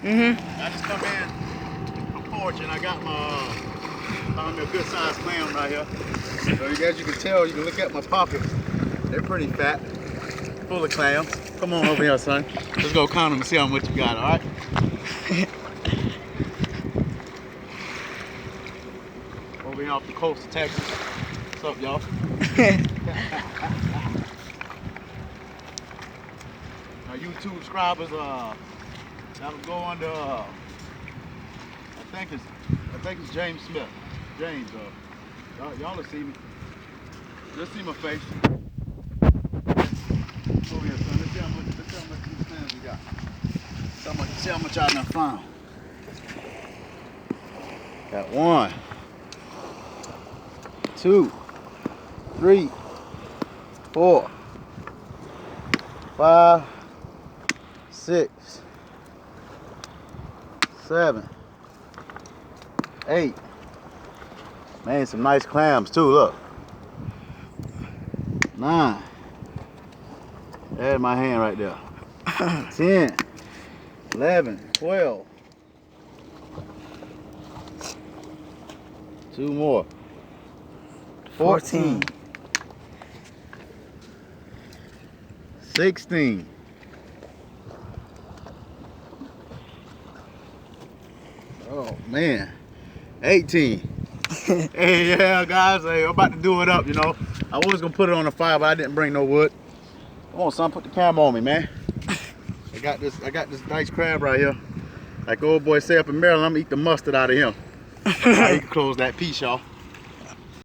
I just come in from porch and I got my found me a good sized clam right here. So as you can tell, you can look at my pockets. They're pretty fat, full of clams. Come on over here, son. Let's go count them and see how much you got, all right? Over here off the coast of Texas. What's up, y'all? Our YouTube subscribers, that'll go under, I think it's James Smith. James, y'all will see me. Just see my face. Over here, son. Let's see how much these clams we got. See how much I done found. Got 1, 2, 3, 4, 5, 6, 7, 8. Man, some nice clams too, look. 9. There's my hand right there. 10, 11, 12. 2 more. 14. 16. Oh man. 18. Hey, yeah, guys, hey, I'm about to do it up, you know. I was gonna put it on the fire, but I didn't bring no wood. Come on, son, put the camera on me, man. I got this nice crab right here. Like old boy say up in Maryland, I'm gonna eat the mustard out of him. All right, you can close that piece, y'all.